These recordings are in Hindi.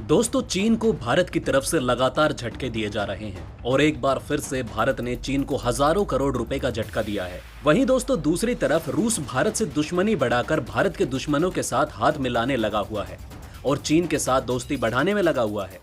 दोस्तों, चीन को भारत की तरफ से लगातार झटके दिए जा रहे हैं और एक बार फिर से भारत ने चीन को हजारों करोड़ रुपए का झटका दिया है। वहीं दोस्तों, दूसरी तरफ रूस भारत से दुश्मनी बढ़ाकर भारत के दुश्मनों के साथ हाथ मिलाने लगा हुआ है और चीन के साथ दोस्ती बढ़ाने में लगा हुआ है।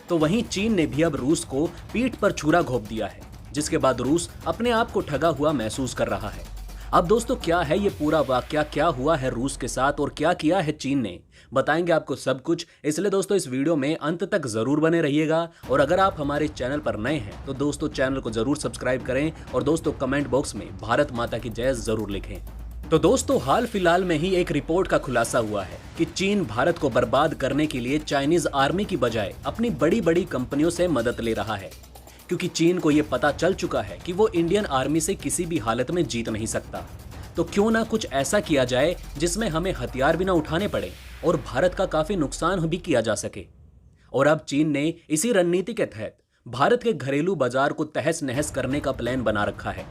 तो वहीं चीन ने भी अब रूस को पीठ पर छुरा घोंप दिया है, जिसके बाद रूस अपने आप को ठगा हुआ महसूस कर रहा है। अब दोस्तों, क्या है ये पूरा वाकया, क्या हुआ है रूस के साथ और क्या किया है चीन ने, बताएंगे आपको सब कुछ। इसलिए दोस्तों, इस वीडियो में अंत तक जरूर बने रहिएगा और अगर आप हमारे चैनल पर नए हैं तो दोस्तों चैनल को जरूर सब्सक्राइब करें और दोस्तों कमेंट बॉक्स में भारत माता की जय जरूर लिखें। तो दोस्तों, हाल फिलहाल में ही एक रिपोर्ट का खुलासा हुआ है कि चीन भारत को बर्बाद करने के लिए चाइनीज आर्मी की बजाय अपनी बड़ी बड़ी कंपनियों से मदद ले रहा है, क्योंकि चीन को यह पता चल चुका है कि वो इंडियन आर्मी से किसी भी हालत में जीत नहीं सकता। तो क्यों ना कुछ ऐसा किया जाए जिसमें हमें हथियार भी ना उठाने पड़े और भारत का काफी नुकसान भी किया जा सके। और अब चीन ने इसी रणनीति के तहत भारत के घरेलू बाजार को तहस नहस करने का प्लान बना रखा है।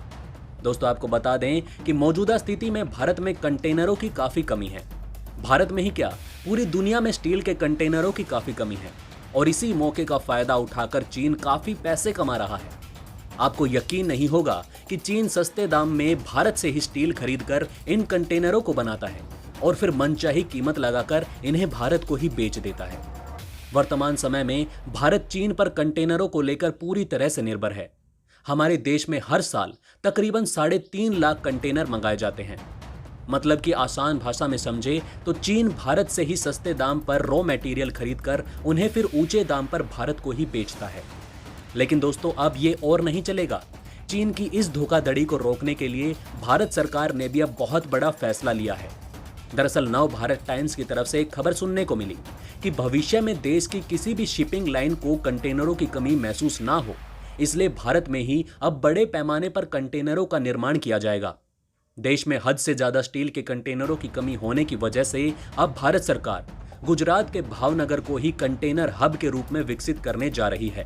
दोस्तों, आपको बता दें कि मौजूदा स्थिति में भारत में कंटेनरों की काफी कमी है। भारत में ही क्या, पूरी दुनिया में स्टील के कंटेनरों की काफी कमी है और इसी मौके का फायदा उठाकर चीन काफी पैसे कमा रहा है। आपको यकीन नहीं होगा कि चीन सस्ते दाम में भारत से ही स्टील खरीदकर इन कंटेनरों को बनाता है और फिर मनचाही कीमत लगाकर इन्हें भारत को ही बेच देता है। वर्तमान समय में भारत चीन पर कंटेनरों को लेकर पूरी तरह से निर्भर है। हमारे देश में हर साल तकरीबन 3.5 लाख कंटेनर मंगाए जाते हैं। मतलब कि आसान भाषा में समझे तो चीन भारत से ही सस्ते दाम पर रॉ मटेरियल खरीदकर उन्हें फिर ऊंचे दाम पर भारत को ही बेचता है। लेकिन दोस्तों, अब ये और नहीं चलेगा। चीन की इस धोखाधड़ी को रोकने के लिए भारत सरकार ने भी अब बहुत बड़ा फैसला लिया है। दरअसल नव भारत टाइम्स की तरफ से एक खबर सुनने को मिली कि भविष्य में देश की किसी भी शिपिंग लाइन को कंटेनरों की कमी महसूस ना हो, इसलिए भारत में ही अब बड़े पैमाने पर कंटेनरों का निर्माण किया जाएगा। देश में हद से ज्यादा स्टील के कंटेनरों की कमी होने की वजह से अब भारत सरकार गुजरात के भावनगर को ही कंटेनर हब के रूप में विकसित करने जा रही है,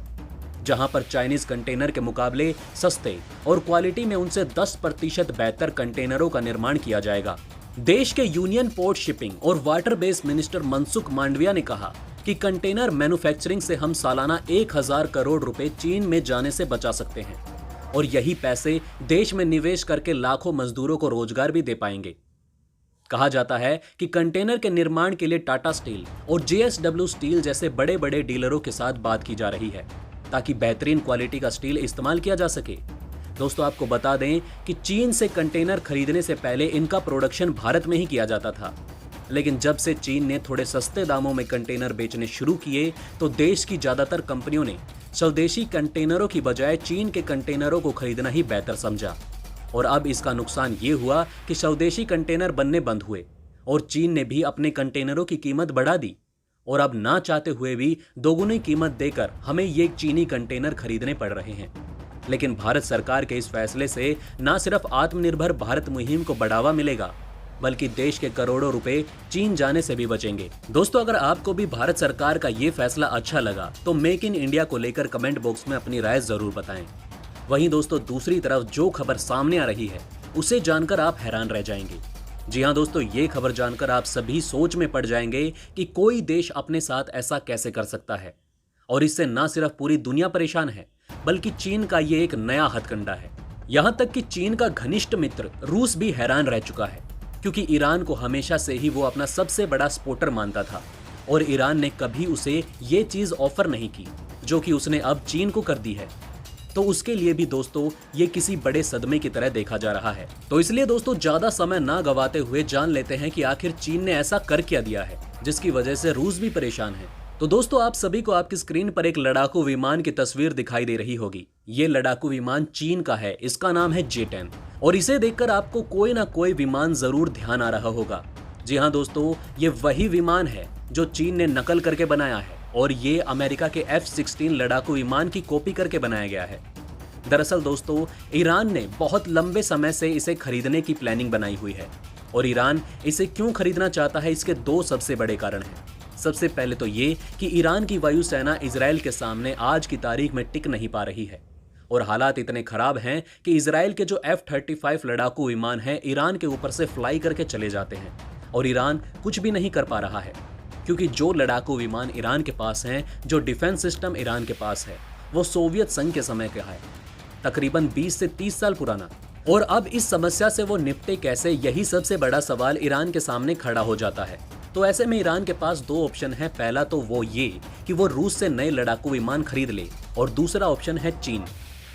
जहां पर चाइनीज कंटेनर के मुकाबले सस्ते और क्वालिटी में उनसे 10% बेहतर कंटेनरों का निर्माण किया जाएगा। देश के यूनियन पोर्ट शिपिंग और water base minister Mansukh Mandaviya ने कहा कि कंटेनर मैन्युफैक्चरिंग से हम सालाना 1000 करोड़ रुपए चीन में जाने से बचा सकते हैं और यही पैसे देश में निवेश करके लाखों मजदूरों को रोजगार भी दे पाएंगे। कहा जाता है कि कंटेनर के निर्माण के लिए टाटा स्टील और JSW स्टील जैसे बड़े बड़े डीलरों के साथ बात की जा रही है ताकि बेहतरीन क्वालिटी का स्टील इस्तेमाल किया जा सके। दोस्तों, आपको बता दें कि चीन से कंटेनर खरीदने से पहले इनका प्रोडक्शन भारत में ही किया जाता था, लेकिन जब से चीन ने थोड़े सस्ते दामों में कंटेनर बेचने शुरू किए तो देश की ज्यादातर कंपनियों ने स्वदेशी कंटेनरों की बजाय चीन के कंटेनरों को खरीदना ही बेहतर समझा। और अब इसका नुकसान ये हुआ कि स्वदेशी कंटेनर बनने बंद हुए और चीन ने भी अपने कंटेनरों की कीमत बढ़ा दी और अब ना चाहते हुए भी दोगुनी कीमत देकर हमें ये चीनी कंटेनर खरीदने पड़ रहे हैं। लेकिन भारत सरकार के इस फैसले से न सिर्फ आत्मनिर्भर भारत मुहिम को बढ़ावा मिलेगा, बल्कि देश के करोड़ों रुपए चीन जाने से भी बचेंगे। दोस्तों, अगर आपको भी भारत सरकार का ये फैसला अच्छा लगा तो मेक इन इंडिया को लेकर कमेंट बॉक्स में अपनी राय जरूर बताएं। वहीं दोस्तों, दूसरी तरफ जो खबर सामने आ रही है उसे जानकर आप हैरान रह जाएंगे। जी हाँ दोस्तों, ये खबर जानकर आप सभी सोच में पड़ जाएंगे कि कोई देश अपने साथ ऐसा कैसे कर सकता है। और इससे न सिर्फ पूरी दुनिया परेशान है, बल्कि चीन का ये एक नया हथकंडा है। यहां तक कि चीन का घनिष्ठ मित्र रूस भी हैरान रह चुका है, क्योंकि ईरान को हमेशा से ही वो अपना सबसे बड़ा सपोर्टर मानता था और ईरान ने कभी उसे ये चीज ऑफर नहीं की जो कि उसने अब चीन को कर दी है। तो उसके लिए भी दोस्तों ये किसी बड़े सदमे की तरह देखा जा रहा है। तो इसलिए दोस्तों, ज्यादा समय ना गवाते हुए जान लेते हैं कि आखिर चीन ने ऐसा कर क्या दिया है जिसकी वजह से रूस भी परेशान है। तो दोस्तों, आप सभी को आपकी स्क्रीन पर एक लड़ाकू विमान की तस्वीर दिखाई दे रही होगी। ये लड़ाकू विमान चीन का है, इसका नाम है J-10 और इसे देखकर आपको कोई ना कोई विमान जरूर ध्यान आ रहा होगा। जी हाँ दोस्तों, ये वही विमान है जो चीन ने नकल करके बनाया है और ये अमेरिका के F-16 लड़ाकू विमान की कॉपी करके बनाया गया है। दरअसल दोस्तों, ईरान ने बहुत लंबे समय से इसे खरीदने की प्लानिंग बनाई हुई है और ईरान इसे क्यों खरीदना चाहता है, इसके 2 सबसे बड़े कारण हैं। सबसे पहले तो ये कि ईरान की वायुसेना इजराइल के सामने आज की तारीख में टिक नहीं पा रही है और हालात इतने खराब हैं कि इजराइल के जो F-35 लड़ाकू विमान हैं ईरान के ऊपर से फ्लाई करके चले जाते हैं और ईरान कुछ भी नहीं कर पा रहा है। क्योंकि जो लड़ाकू विमान ईरान के पास हैं, जो डिफेंस सिस्टम ईरान के पास है, वो सोवियत संघ के समय का है, तकरीबन 20 से 30 साल पुराना। और अब इस समस्या से वो निपटे कैसे, यही सबसे बड़ा सवाल ईरान के सामने खड़ा हो जाता है। तो ऐसे में ईरान के पास दो ऑप्शन है। पहला तो वो ये कि वो रूस से नए लड़ाकू विमान खरीद ले, और दूसरा ऑप्शन है चीन।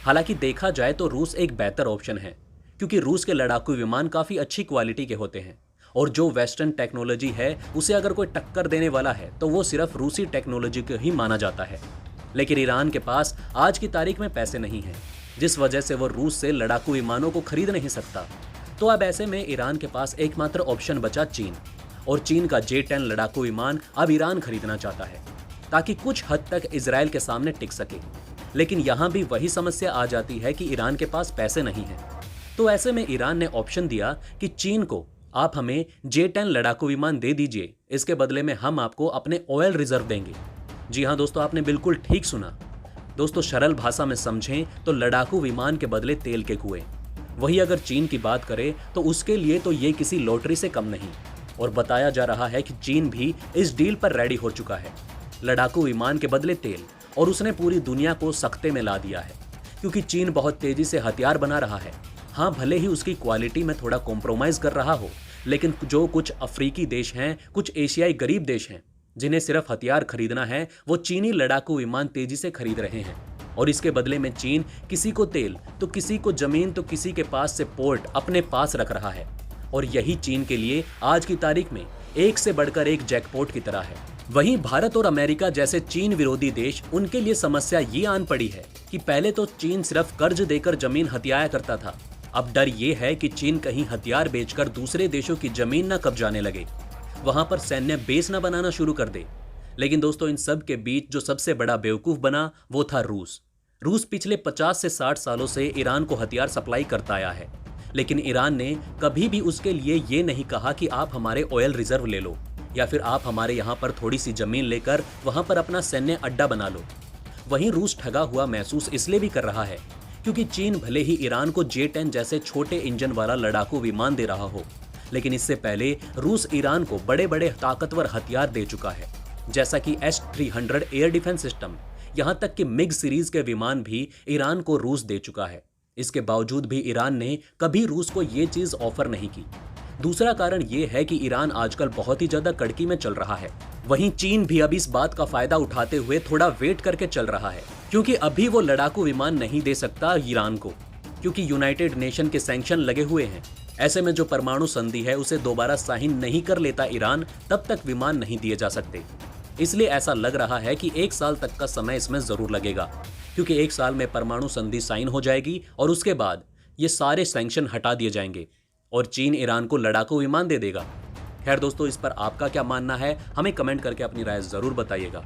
हालांकि देखा जाए तो रूस एक बेहतर ऑप्शन है, क्योंकि रूस के लड़ाकू विमान काफी अच्छी क्वालिटी के होते हैं, और जो वेस्टर्न टेक्नोलॉजी है उसे अगर कोई टक्कर देने वाला है तो वो सिर्फ रूसी टेक्नोलॉजी को ही माना जाता है। लेकिन ईरान के पास आज की तारीख में पैसे नहीं हैं, जिस वजह से वो रूस से लड़ाकू विमानों को खरीद नहीं सकता। तो अब ऐसे में ईरान के पास एकमात्र ऑप्शन बचा चीन, और चीन का J-10 लड़ाकू विमान अब ईरान खरीदना चाहता है, ताकि कुछ हद तक इजराइल के सामने टिक सके। लेकिन यहाँ भी वही समस्या आ जाती है कि ईरान के पास पैसे नहीं हैं। तो ऐसे में ईरान ने ऑप्शन दिया कि चीन को आप हमें J-10 लड़ाकू विमान दे दीजिए, इसके बदले में हम आपको अपने ऑयल रिजर्व देंगे। जी हाँ दोस्तों, आपने बिल्कुल ठीक सुना। दोस्तों, सरल भाषा में समझें तो लड़ाकू विमान के बदले तेल के कुएं। वही अगर चीन की बात करें तो उसके लिए तो ये किसी लॉटरी से कम नहीं, और बताया जा रहा है कि चीन भी इस डील पर रेडी हो चुका है। लड़ाकू विमान के बदले तेल, और उसने पूरी दुनिया को सख्ते में ला दिया है, क्योंकि चीन बहुत तेजी से हथियार बना रहा है। हाँ, भले ही उसकी क्वालिटी में थोड़ा कॉम्प्रोमाइज कर रहा हो, लेकिन जो कुछ अफ्रीकी देश हैं, कुछ एशियाई गरीब देश हैं जिन्हें सिर्फ हथियार खरीदना है, वो चीनी लड़ाकू विमान तेजी से खरीद रहे हैं। और इसके बदले में चीन किसी को तेल तो किसी को जमीन तो किसी के पास से पोर्ट अपने पास रख रहा है। और यही चीन के लिए आज की तारीख में एक से बढ़कर एक जैकपॉट की तरह है। वहीं भारत और अमेरिका जैसे चीन विरोधी देश, उनके लिए समस्या ये आन पड़ी है कि पहले तो चीन सिर्फ कर्ज देकर जमीन हथियाया करता था। अब डर ये है कि चीन कहीं हथियार बेचकर दूसरे देशों की जमीन न कब्जाने लगे, वहां पर सैन्य बेस न बनाना शुरू कर दे। लेकिन दोस्तों, इन सब के बीच जो सबसे बड़ा बेवकूफ बना वो था रूस। रूस पिछले 50 से 60 सालों से ईरान को हथियार सप्लाई करता आया है, लेकिन ईरान ने कभी भी उसके लिए ये नहीं कहा कि आप हमारे ऑयल रिजर्व ले लो, या फिर आप हमारे यहाँ पर थोड़ी सी जमीन लेकर वहां पर अपना सैन्य अड्डा बना लो। वहीं रूस ठगा हुआ महसूस इसलिए भी कर रहा है क्योंकि चीन भले ही ईरान को J-10 जैसे छोटे इंजन वाला लड़ाकू विमान दे रहा हो, लेकिन इससे पहले रूस ईरान को बड़े बड़े ताकतवर हथियार दे चुका है, जैसा कि S-300 एयर डिफेंस सिस्टम। यहां तक कि मिग सीरीज के विमान भी ईरान को रूस दे चुका है। इसके बावजूद भी ईरान ने कभी रूस को ये चीज ऑफर नहीं की। दूसरा कारण ये है कि ईरान आजकल बहुत ही ज्यादा कड़की में चल रहा है। वहीं चीन भी अब इस बात का फायदा उठाते हुए थोड़ा वेट करके चल रहा है, क्योंकि अभी वो लड़ाकू विमान नहीं दे सकता ईरान को, क्योंकि यूनाइटेड नेशन के सैंक्शन लगे हुए हैं। ऐसे में जो परमाणु संधि है उसे दोबारा साइन नहीं कर लेता ईरान, तब तक विमान नहीं दिए जा सकते। इसलिए ऐसा लग रहा है कि 1 साल तक का समय इसमें जरूर लगेगा, क्योंकि 1 साल में परमाणु संधि साइन हो जाएगी और उसके बाद ये सारे सैंक्शन हटा दिए जाएंगे और चीन ईरान को लड़ाकू विमान दे देगा। खैर दोस्तों, इस पर आपका क्या मानना है, हमें कमेंट करके अपनी राय जरूर बताइएगा।